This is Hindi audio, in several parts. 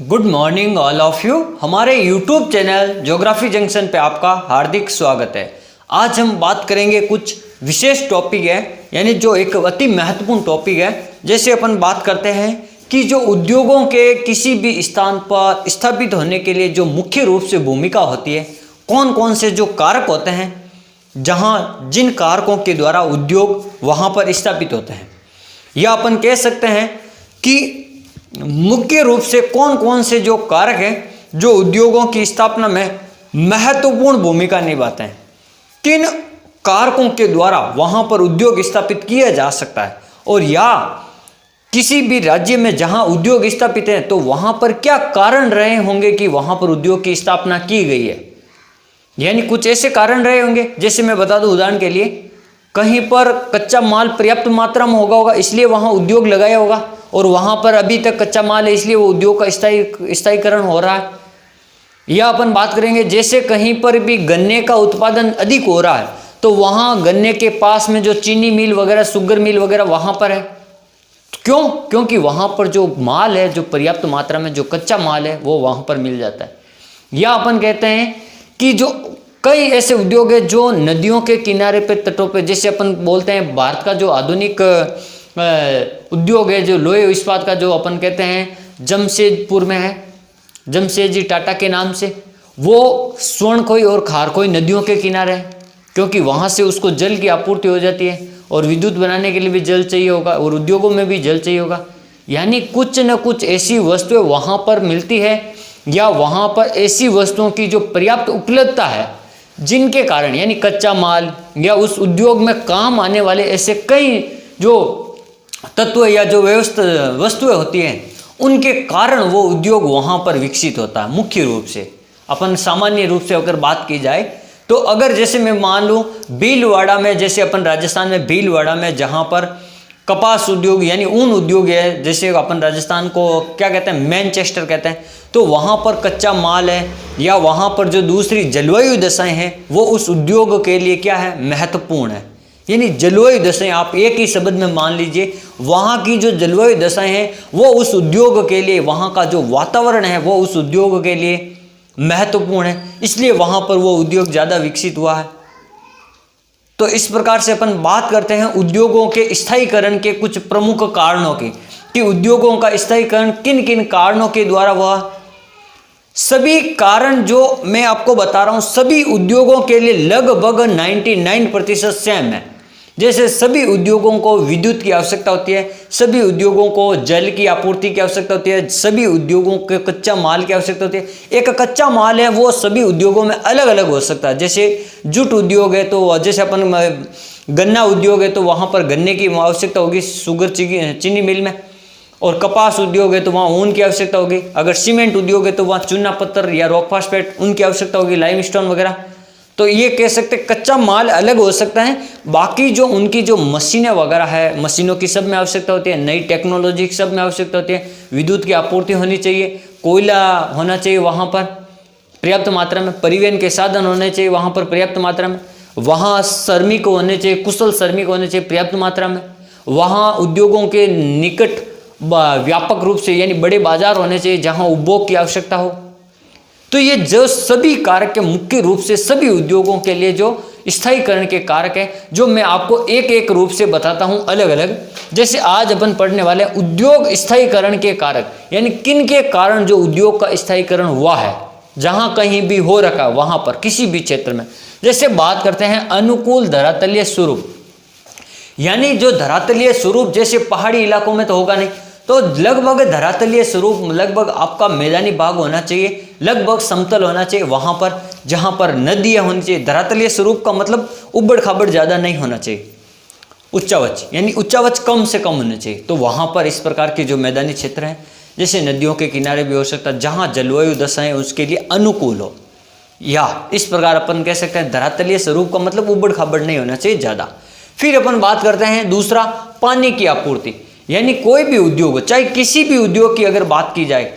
Good morning all of you. हमारे यूट्यूब चैनल ज्योग्राफी जंक्शन पे आपका हार्दिक स्वागत है। आज हम बात करेंगे कुछ विशेष टॉपिक है, यानी जो एक अति महत्वपूर्ण टॉपिक है। जैसे अपन बात करते हैं कि जो उद्योगों के किसी भी स्थान पर स्थापित होने के लिए जो मुख्य रूप से भूमिका होती है, कौन कौन से जो कारक होते हैं, जहाँ जिन कारकों के द्वारा उद्योग वहाँ पर स्थापित होते हैं, या अपन कह सकते हैं कि मुख्य रूप से कौन कौन से जो कारक हैं जो उद्योगों की स्थापना में महत्वपूर्ण भूमिका निभाते हैं, किन कारकों के द्वारा वहां पर उद्योग स्थापित किया जा सकता है, और या किसी भी राज्य में जहां उद्योग स्थापित है तो वहां पर क्या कारण रहे होंगे कि वहां पर उद्योग की स्थापना की गई है। यानी कुछ ऐसे कारण रहे होंगे, जैसे मैं बता दूं उदाहरण के लिए, कहीं पर कच्चा माल पर्याप्त मात्रा में होगा इसलिए वहां उद्योग लगाया होगा, और वहां पर अभी तक कच्चा माल है इसलिए वो उद्योग का स्थायीकरण हो रहा है। या अपन बात करेंगे जैसे कहीं पर भी गन्ने का उत्पादन अधिक हो रहा है तो वहां गन्ने के पास में जो चीनी मिल वगैरह, शुगर मिल वगैरह वहां पर है। क्यों? क्योंकि वहां पर जो माल है, जो पर्याप्त मात्रा में जो कच्चा माल है वो वहां पर मिल जाता है। या अपन कहते हैं कि जो कई ऐसे उद्योग है जो नदियों के किनारे पे, तटों पे, जैसे अपन बोलते हैं भारत का जो आधुनिक उद्योग है, जो लोहे इस्पात का, जो अपन कहते हैं जमशेदपुर में है, जमशेदजी टाटा के नाम से, वो स्वर्णखोई और खारखोई नदियों के किनारे है, क्योंकि वहाँ से उसको जल की आपूर्ति हो जाती है, और विद्युत बनाने के लिए भी जल चाहिए होगा, और उद्योगों में भी जल चाहिए होगा। यानी कुछ न कुछ ऐसी वस्तुएं वहाँ पर मिलती है, या वहाँ पर ऐसी वस्तुओं की जो पर्याप्त उपलब्धता है, जिनके कारण यानी कच्चा माल या उस उद्योग में काम आने वाले ऐसे कई जो तत्व या जो वस्तुएं होती हैं, उनके कारण वो उद्योग वहाँ पर विकसित होता है। मुख्य रूप से अपन सामान्य रूप से अगर बात की जाए तो अगर जैसे मैं मान लूँ भीलवाड़ा में, जैसे अपन राजस्थान में भीलवाड़ा में जहाँ पर कपास उद्योग यानी ऊन उद्योग है, जैसे अपन राजस्थान को क्या कहते हैं, मैनचेस्टर कहते हैं, तो वहाँ पर कच्चा माल है, या वहाँ पर जो दूसरी जलवायु दशाएं हैं वो उस उद्योग के लिए क्या है, महत्वपूर्ण है। यानी जलवायु दशाएं, आप एक ही शब्द में मान लीजिए, वहाँ की जो जलवायु दशाएं हैं वो उस उद्योग के लिए, वहाँ का जो वातावरण है वो उस उद्योग के लिए महत्वपूर्ण है, इसलिए वहाँ पर वो उद्योग ज़्यादा विकसित हुआ है। तो इस प्रकार से अपन बात करते हैं उद्योगों के स्थायीकरण के कुछ प्रमुख कारणों की, कि उद्योगों का स्थायीकरण किन किन कारणों के द्वारा हुआ। सभी कारण जो मैं आपको बता रहा हूं, सभी उद्योगों के लिए लगभग 99% सेम है। जैसे सभी उद्योगों को विद्युत की आवश्यकता होती है, सभी उद्योगों को जल की आपूर्ति की आवश्यकता होती है, सभी उद्योगों को कच्चा माल की आवश्यकता होती है। एक कच्चा माल है वो सभी उद्योगों में अलग अलग हो सकता है। जैसे जूट उद्योग है तो जैसे अपन गन्ना उद्योग है तो वहाँ पर गन्ने की आवश्यकता होगी शुगर चीनी मिल में, और कपास उद्योग है तो वहाँ ऊन की आवश्यकता होगी। अगर सीमेंट उद्योग है तो वहाँ चूना पत्थर या रॉक फास्फेट उनकी आवश्यकता होगी, लाइमस्टोन वगैरह। तो ये कह सकते कच्चा माल अलग हो सकता है, बाकी जो उनकी जो मशीनें वगैरह है, मशीनों की सब में आवश्यकता होती है, नई टेक्नोलॉजी की सब में आवश्यकता होती है, विद्युत की आपूर्ति होनी चाहिए, कोयला होना चाहिए वहाँ पर पर्याप्त मात्रा में, परिवहन के साधन होने चाहिए वहाँ पर पर्याप्त मात्रा में, वहाँ श्रमिक होने चाहिए, कुशल श्रमिक होने चाहिए पर्याप्त मात्रा में, वहाँ उद्योगों के निकट व्यापक रूप से यानी बड़े बाजार होने चाहिए जहाँ उपभोग की आवश्यकता हो। तो ये जो सभी कारक के मुख्य रूप से सभी उद्योगों के लिए जो स्थायीकरण के कारक है, जो मैं आपको एक एक रूप से बताता हूं अलग अलग। जैसे आज अपन पढ़ने वाले उद्योग स्थायीकरण के कारक, यानी किन के कारण जो उद्योग का स्थायीकरण हुआ है, जहां कहीं भी हो रखा है वहां पर किसी भी क्षेत्र में। जैसे बात करते हैं अनुकूल धरातलीय स्वरूप, यानी जो धरातलीय स्वरूप जैसे पहाड़ी इलाकों में तो होगा नहीं, तो लगभग धरातलीय स्वरूप लगभग आपका मैदानी भाग होना चाहिए, लगभग समतल होना चाहिए वहां पर जहां पर नदियां होनी चाहिए। धरातलीय स्वरूप का मतलब उबड़ खाबड़ ज़्यादा नहीं होना चाहिए, उच्चावच यानी उच्चावच कम से कम होना चाहिए। तो वहां पर इस प्रकार के जो मैदानी क्षेत्र हैं, जैसे नदियों के किनारे भी हो सकता है, जहाँ जलवायु दशाएं उसके लिए अनुकूल हो, या इस प्रकार अपन कह सकते हैं धरातलीय स्वरूप का मतलब उबड़ खाबड़ नहीं होना चाहिए ज़्यादा। फिर अपन बात करते हैं दूसरा, पानी की आपूर्ति, यानी कोई भी उद्योग हो, चाहे किसी भी उद्योग की अगर बात की जाए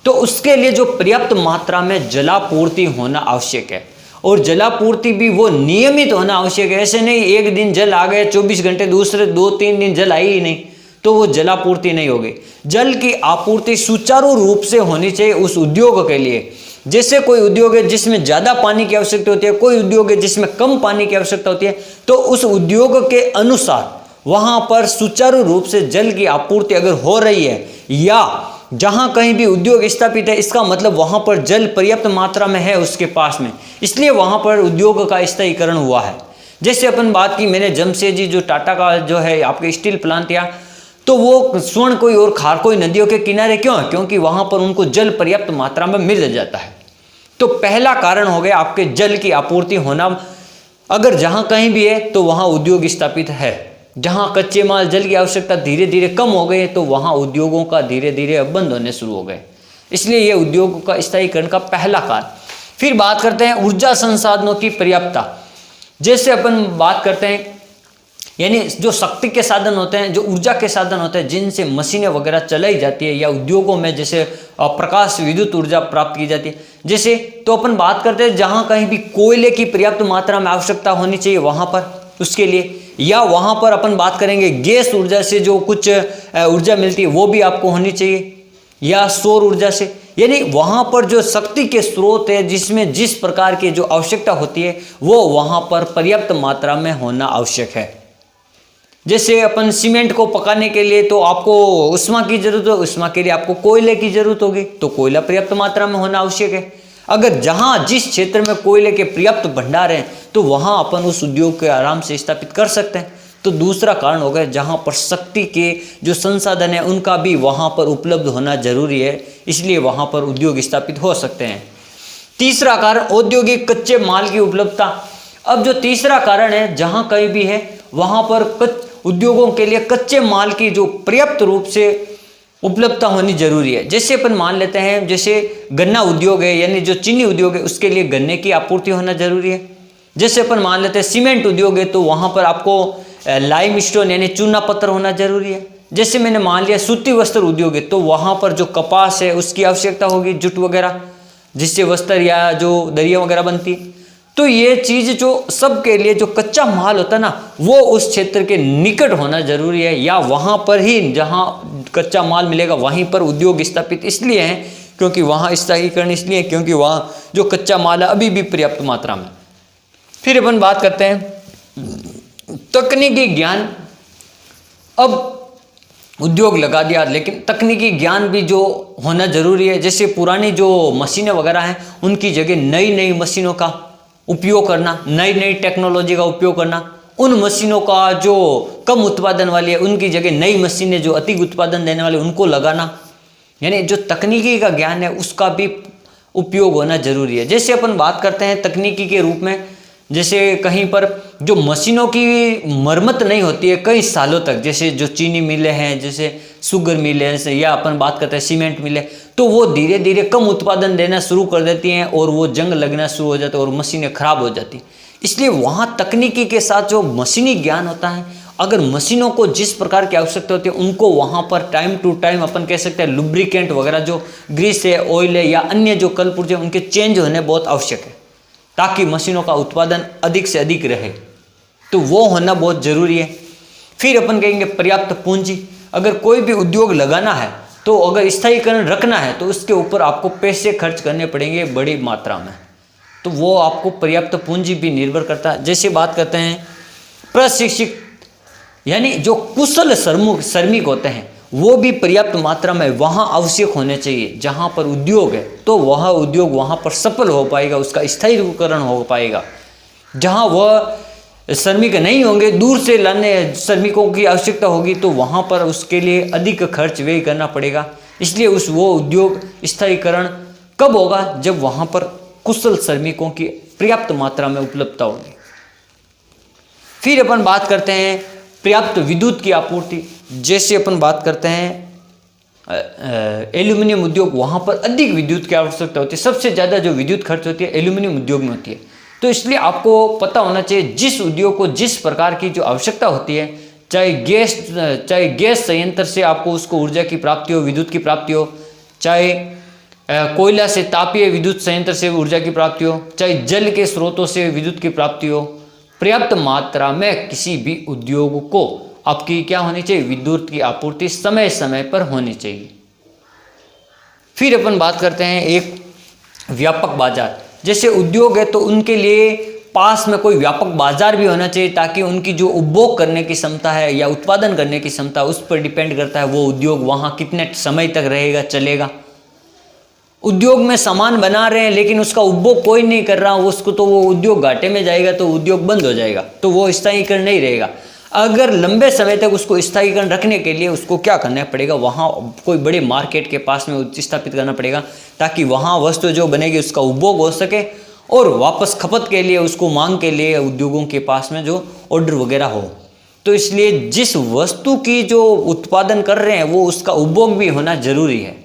तो उसके लिए जो पर्याप्त मात्रा में जलापूर्ति होना आवश्यक है, और जलापूर्ति भी वो नियमित होना आवश्यक है। ऐसे नहीं एक दिन जल आ गए 24 घंटे, दूसरे 2-3 दिन जल आई ही नहीं, तो वो जलापूर्ति नहीं होगी। जल की आपूर्ति सुचारू रूप से होनी चाहिए उस उद्योग के लिए। जैसे कोई उद्योग है जिसमें ज़्यादा पानी की आवश्यकता होती है, कोई उद्योग है जिसमें कम पानी की आवश्यकता होती है, तो उस उद्योग के अनुसार वहाँ पर सुचारू रूप से जल की आपूर्ति अगर हो रही है, या जहाँ कहीं भी उद्योग स्थापित है, इसका मतलब वहाँ पर जल पर्याप्त मात्रा में है उसके पास में, इसलिए वहाँ पर उद्योग का स्थायीकरण हुआ है। जैसे अपन बात की मैंने जमशेदजी जो टाटा का जो है आपके स्टील प्लांट या, तो वो स्वर्णकोई और खारकोई नदियों के किनारे क्यों है? क्योंकि वहाँ पर उनको जल पर्याप्त मात्रा में मिल जाता है। तो पहला कारण हो गया आपके जल की आपूर्ति होना। अगर जहाँ कहीं भी है तो वहाँ उद्योग स्थापित है। जहाँ कच्चे माल जल की आवश्यकता धीरे धीरे कम हो गई तो वहाँ उद्योगों का धीरे धीरे अब बंद होने शुरू हो गए। इसलिए ये उद्योगों का स्थायीकरण का पहला कारण। फिर बात करते हैं ऊर्जा संसाधनों की पर्याप्तता। जैसे अपन बात करते हैं यानी जो शक्ति के साधन होते हैं, जो ऊर्जा के साधन होते हैं जिनसे मशीनें वगैरह चलाई जाती है, या उद्योगों में जैसे प्रकाश विद्युत ऊर्जा प्राप्त की जाती है, जैसे तो अपन बात करते हैं जहाँ कहीं भी कोयले की पर्याप्त मात्रा में आवश्यकता होनी चाहिए वहाँ पर उसके लिए, या वहाँ पर अपन बात करेंगे गैस ऊर्जा से जो कुछ ऊर्जा मिलती है वो भी आपको होनी चाहिए, या सौर ऊर्जा से। यानी वहाँ पर जो शक्ति के स्रोत है जिसमें जिस प्रकार की जो आवश्यकता होती है वो वहाँ पर पर्याप्त मात्रा में होना आवश्यक है। जैसे अपन सीमेंट को पकाने के लिए तो आपको उष्मा की जरूरत हो, उष्मा के लिए आपको कोयले की जरूरत होगी, तो कोयला पर्याप्त मात्रा में होना आवश्यक है। अगर जहाँ जिस क्षेत्र में कोयले के पर्याप्त भंडार हैं तो वहाँ अपन उस उद्योग को आराम से स्थापित कर सकते हैं। तो दूसरा कारण हो गया जहाँ पर शक्ति के जो संसाधन है उनका भी वहाँ पर उपलब्ध होना जरूरी है, इसलिए वहाँ पर उद्योग स्थापित हो सकते हैं। तीसरा कारण औद्योगिक कच्चे माल की उपलब्धता। अब जो तीसरा कारण है जहाँ कहीं भी है वहाँ पर उद्योगों के लिए कच्चे माल की जो पर्याप्त रूप से उपलब्धता होनी जरूरी है। जैसे अपन मान लेते हैं जैसे गन्ना उद्योग है यानी जो चीनी उद्योग है उसके लिए गन्ने की आपूर्ति होना जरूरी है। जैसे अपन मान लेते हैं सीमेंट उद्योग है तो वहाँ पर आपको लाइम स्टोन यानी चूना पत्थर होना जरूरी है। जैसे मैंने मान लिया सूती वस्त्र उद्योग है तो वहाँ पर जो कपास है उसकी आवश्यकता होगी, जुट वगैरह जिससे वस्त्र या जो दरिया वगैरह बनती है। तो ये चीज़ जो सबके लिए जो कच्चा माल होता है ना वो उस क्षेत्र के निकट होना जरूरी है, या वहाँ पर ही जहाँ कच्चा माल मिलेगा वहीं पर उद्योग स्थापित इसलिए हैं क्योंकि वहाँ स्थायीकरण इसलिए क्योंकि वहाँ जो कच्चा माल है अभी भी पर्याप्त मात्रा में। फिर अपन बात करते हैं तकनीकी ज्ञान। अब उद्योग लगा दिया लेकिन तकनीकी ज्ञान भी जो होना जरूरी है। जैसे पुरानी जो मशीनें वगैरह हैं उनकी जगह नई नई मशीनों का उपयोग करना, नई नई टेक्नोलॉजी का उपयोग करना। उन मशीनों का जो कम उत्पादन वाली है उनकी जगह नई मशीनें जो अधिक उत्पादन देने वाली उनको लगाना। यानी जो तकनीकी का ज्ञान है उसका भी उपयोग होना जरूरी है। जैसे अपन बात करते हैं तकनीकी के रूप में, जैसे कहीं पर जो मशीनों की मरम्मत नहीं होती है कई सालों तक, जैसे जो चीनी मिलें हैं, जैसे शुगर मिलें हैं, या अपन बात करते हैं सीमेंट मिलें, तो वो धीरे धीरे कम उत्पादन देना शुरू कर देती हैं और वो जंग लगना शुरू हो जाता है और मशीनें खराब हो जाती हैं। इसलिए वहाँ तकनीकी के साथ जो मशीनी ज्ञान होता है, अगर मशीनों को जिस प्रकार की आवश्यकता होती है उनको वहाँ पर टाइम टू टाइम अपन कह सकते हैं लुब्रिकेंट वगैरह जो ग्रीस है, ऑयल है या अन्य जो कल पुर्जे उनके चेंज होने बहुत आवश्यक है ताकि मशीनों का उत्पादन अधिक से अधिक रहे, तो वो होना बहुत ज़रूरी है। फिर अपन कहेंगे पर्याप्त पूंजी। अगर कोई भी उद्योग लगाना है तो अगर स्थायीकरण रखना है तो उसके ऊपर आपको पैसे खर्च करने पड़ेंगे बड़ी मात्रा में, तो वो आपको पर्याप्त पूंजी भी निर्भर करता है। जैसे बात करते हैं प्रशिक्षित यानी जो कुशल श्रमिक होते हैं वो भी पर्याप्त मात्रा में वहाँ आवश्यक होने चाहिए। जहाँ पर उद्योग है तो वह उद्योग वहाँ पर सफल हो पाएगा, उसका स्थायीकरण हो पाएगा। जहाँ वह श्रमिक नहीं होंगे, दूर से लाने श्रमिकों की आवश्यकता होगी तो वहाँ पर उसके लिए अधिक खर्च व्यय करना पड़ेगा। इसलिए वो उद्योग स्थायीकरण कब होगा? जब वहाँ पर कुशल श्रमिकों की पर्याप्त मात्रा में उपलब्धता होगी। फिर अपन बात करते हैं पर्याप्त विद्युत की आपूर्ति। जैसे अपन बात करते हैं एल्यूमिनियम उद्योग, वहाँ पर अधिक विद्युत की आवश्यकता होती है। सबसे ज़्यादा जो विद्युत खर्च होती है एल्यूमिनियम उद्योग में होती है। तो इसलिए आपको पता होना चाहिए जिस उद्योग को जिस प्रकार की जो आवश्यकता होती है, चाहे गैस संयंत्र से आपको उसको ऊर्जा की प्राप्ति हो, विद्युत की प्राप्ति हो, चाहे कोयला से तापीय विद्युत संयंत्र से ऊर्जा की प्राप्ति हो, चाहे जल के स्रोतों से विद्युत की प्राप्ति हो, पर्याप्त मात्रा में किसी भी उद्योग को आपकी क्या होनी चाहिए, विद्युत की आपूर्ति समय समय पर होनी चाहिए। फिर अपन बात करते हैं एक व्यापक बाजार। जैसे उद्योग है तो उनके लिए पास में कोई व्यापक बाजार भी होना चाहिए, ताकि उनकी जो उपभोग करने की क्षमता है या उत्पादन करने की क्षमता, उस पर डिपेंड करता है वो उद्योग वहाँ कितने समय तक रहेगा, चलेगा। उद्योग में सामान बना रहे हैं लेकिन उसका उपभोग कोई नहीं कर रहा, उसको तो वो उद्योग घाटे में जाएगा, तो उद्योग बंद हो जाएगा, तो वो स्थायीकरण नहीं रहेगा। अगर लंबे समय तक उसको स्थायीकरण रखने के लिए उसको क्या करना पड़ेगा, वहाँ कोई बड़े मार्केट के पास में स्थापित करना पड़ेगा, ताकि वहाँ वस्तु जो बनेगी उसका उपभोग हो सके और वापस खपत के लिए, उसको मांग के लिए उद्योगों के पास में जो ऑर्डर वगैरह हो। तो इसलिए जिस वस्तु की जो उत्पादन कर रहे हैं वो उसका उपभोग भी होना जरूरी है,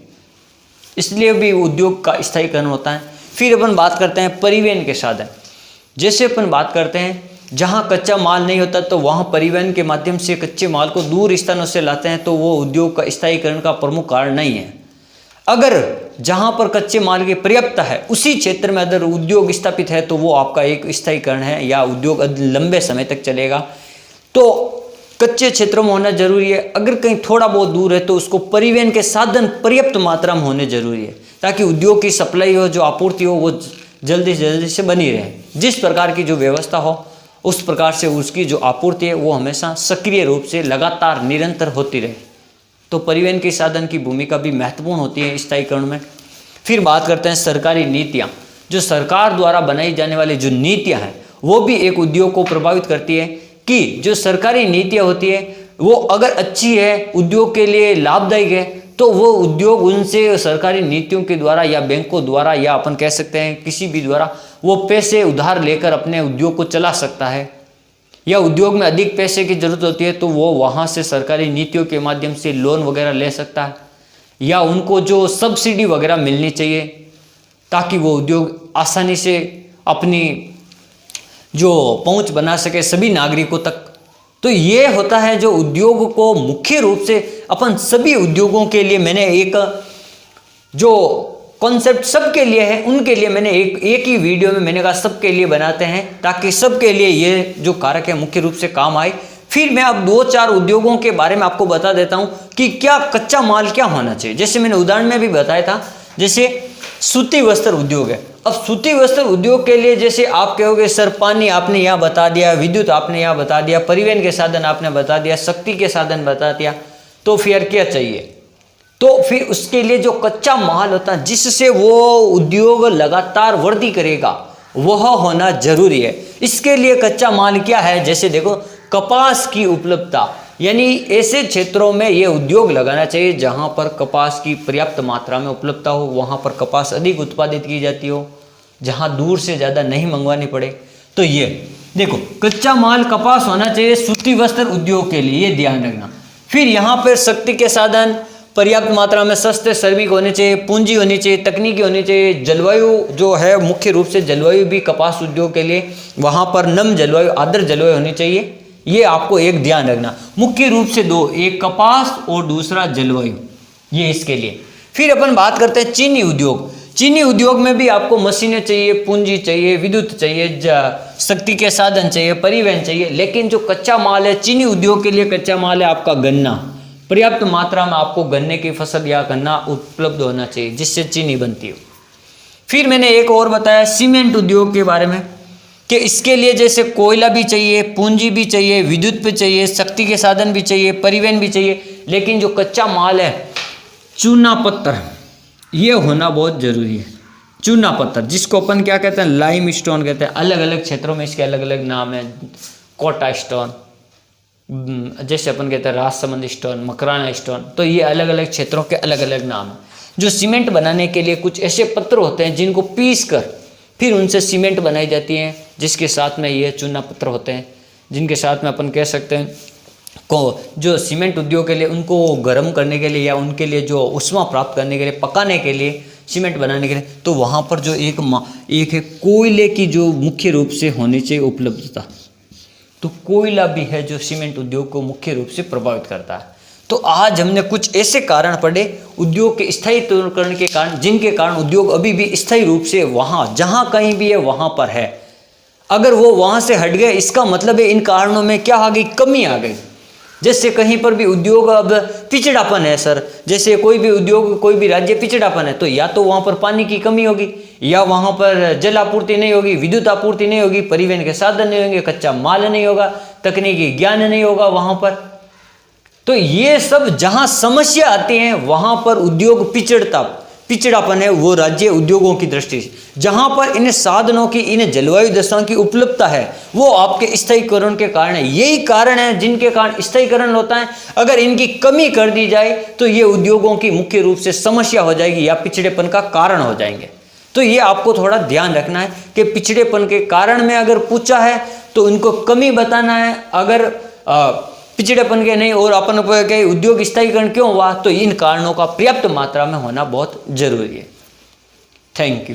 इसलिए भी उद्योग का स्थायीकरण होता है। फिर अपन बात करते हैं परिवहन के साधन। जैसे अपन बात करते हैं जहाँ कच्चा माल नहीं होता तो वहाँ परिवहन के माध्यम से कच्चे माल को दूर स्थानों से लाते हैं, तो वो उद्योग का स्थायीकरण का प्रमुख कारण नहीं है। अगर जहाँ पर कच्चे माल की पर्याप्तता है उसी क्षेत्र में अगर उद्योग स्थापित है तो वो आपका एक स्थायीकरण है, या उद्योग लंबे समय तक चलेगा। तो कच्चे क्षेत्रों में होना जरूरी है। अगर कहीं थोड़ा बहुत दूर है तो उसको परिवहन के साधन पर्याप्त मात्रा में होने जरूरी है, ताकि उद्योग की सप्लाई हो, जो आपूर्ति हो, वो जल्दी से बनी रहे। जिस प्रकार की जो व्यवस्था हो उस प्रकार से उसकी जो आपूर्ति है वो हमेशा सक्रिय रूप से लगातार निरंतर होती रहे। तो परिवहन के साधन की भूमिका भी महत्वपूर्ण होती है स्थायीकरण में। फिर बात करते हैं सरकारी नीतियाँ। जो सरकार द्वारा बनाई जाने वाली जो नीतियाँ हैं वो भी एक उद्योग को प्रभावित करती है, कि जो सरकारी नीतियाँ होती है वो अगर अच्छी है, उद्योग के लिए लाभदायक है, तो वो उद्योग उनसे सरकारी नीतियों के द्वारा या बैंकों द्वारा या अपन कह सकते हैं किसी भी द्वारा वो पैसे उधार लेकर अपने उद्योग को चला सकता है। या उद्योग में अधिक पैसे की जरूरत होती है तो वो वहाँ से सरकारी नीतियों के माध्यम से लोन वगैरह ले सकता है, या उनको जो सब्सिडी वगैरह मिलनी चाहिए, ताकि वो उद्योग आसानी से अपनी जो पहुँच बना सके सभी नागरिकों तक। तो ये होता है जो उद्योग को मुख्य रूप से अपन सभी उद्योगों के लिए मैंने एक जो कॉन्सेप्ट सबके लिए है, उनके लिए मैंने एक ही वीडियो में मैंने कहा सबके लिए बनाते हैं, ताकि सबके लिए ये जो कारक है मुख्य रूप से काम आए। फिर मैं अब 2-4 उद्योगों के बारे में आपको बता देता हूं कि क्या कच्चा माल क्या होना चाहिए। जैसे मैंने उदाहरण में भी बताया था, जैसे सूती वस्त्र उद्योग है। अब सूती वस्त्र उद्योग के लिए जैसे आप कहोगे सर पानी आपने यहाँ बता दिया, विद्युत आपने यहाँ बता दिया, परिवहन के साधन आपने बता दिया, शक्ति के साधन बता दिया, तो फिर क्या चाहिए। तो फिर उसके लिए जो कच्चा माल होता है जिससे वो उद्योग लगातार वृद्धि करेगा वह होना जरूरी है। इसके लिए कच्चा माल क्या है, जैसे देखो कपास की उपलब्धता, यानी ऐसे क्षेत्रों में ये उद्योग लगाना चाहिए जहां पर कपास की पर्याप्त मात्रा में उपलब्धता हो, वहां पर कपास अधिक उत्पादित की जाती हो, जहां दूर से ज़्यादा नहीं मंगवानी पड़े। तो ये देखो कच्चा माल कपास होना चाहिए सूती वस्त्र उद्योग के लिए, ये ध्यान रखना। फिर यहाँ पर शक्ति के साधन पर्याप्त मात्रा में सस्ते श्रमिक होने चाहिए, पूंजी होनी चाहिए, तकनीकी होनी चाहिए। जलवायु जो है मुख्य रूप से जलवायु भी कपास उद्योग के लिए वहाँ पर नम जलवायु, आर्द्र जलवायु होनी चाहिए। ये आपको एक ध्यान रखना, मुख्य रूप से दो, एक कपास और दूसरा जलवायु, ये इसके लिए। फिर अपन बात करते हैं चीनी उद्योग। चीनी उद्योग में भी आपको मशीनें चाहिए, पूंजी चाहिए, विद्युत चाहिए, शक्ति के साधन चाहिए, परिवहन चाहिए। लेकिन जो कच्चा माल है चीनी उद्योग के लिए, कच्चा माल है आपका गन्ना। पर्याप्त मात्रा में आपको गन्ने की फसल या गन्ना उपलब्ध होना चाहिए जिससे चीनी बनती हो। फिर मैंने एक और बताया सीमेंट उद्योग के बारे में, कि इसके लिए जैसे कोयला भी चाहिए, पूंजी भी चाहिए, विद्युत भी चाहिए, शक्ति के साधन भी चाहिए, परिवहन भी चाहिए। लेकिन जो कच्चा माल है चूना पत्थर, ये होना बहुत जरूरी है। चूना पत्थर जिसको अपन क्या कहते हैं, लाइम स्टोन कहते हैं। अलग अलग क्षेत्रों में इसके अलग अलग नाम है, कोटा स्टोन, जैसे अपन कहते हैं राजसमंद स्टोन, मकराना स्टोन। तो ये अलग अलग क्षेत्रों के अलग अलग नाम हैं। जो सीमेंट बनाने के लिए कुछ ऐसे पत्थर होते हैं जिनको पीस कर फिर उनसे सीमेंट बनाई जाती है, जिसके साथ में ये चूना पत्थर होते हैं, जिनके साथ में अपन कह सकते हैं को जो सीमेंट उद्योग के लिए उनको गर्म करने के लिए या उनके लिए जो उष्मा प्राप्त करने के लिए, पकाने के लिए, सीमेंट बनाने के लिए, तो वहाँ पर जो एक है कोयले की जो मुख्य रूप से होनी चाहिए उपलब्धता। तो कोयला भी है जो सीमेंट उद्योग को मुख्य रूप से प्रभावित करता है। तो आज हमने कुछ ऐसे कारण पढ़े उद्योग के स्थायीकरण के कारण, जिनके कारण उद्योग अभी भी स्थायी रूप से वहाँ जहाँ कहीं भी है वहाँ पर है। अगर वो वहाँ से हट गए इसका मतलब है इन कारणों में क्या आ गई, कमी आ गई। जैसे कहीं पर भी उद्योग अब पिछड़ापन है सर, जैसे कोई भी उद्योग कोई भी राज्य पिछड़ापन है, तो या तो वहाँ पर पानी की कमी होगी, या वहाँ पर जल आपूर्ति नहीं होगी, विद्युत आपूर्ति नहीं होगी, परिवहन के साधन नहीं होंगे, कच्चा माल नहीं होगा, तकनीकी ज्ञान नहीं होगा वहाँ पर। तो ये सब जहाँ समस्या आती है वहाँ पर उद्योग पिछड़ापन है वो राज्य उद्योगों की दृष्टि से। जहां पर इन साधनों की, इन जलवायु दशाओं की उपलब्धता है वो आपके स्थायीकरण के कारण है। यही कारण है जिनके कारण स्थायीकरण होता है। अगर इनकी कमी कर दी जाए तो ये उद्योगों की मुख्य रूप से समस्या हो जाएगी या पिछड़ेपन का कारण हो जाएंगे। तो ये आपको थोड़ा ध्यान रखना है कि पिछड़ेपन के कारण में अगर पूछा है तो उनको कमी बताना है, अगर पिछड़ेपन के नहीं और अपन के उद्योग स्थायीकरण क्यों हुआ, तो इन कारणों का पर्याप्त मात्रा में होना बहुत जरूरी है। Thank you.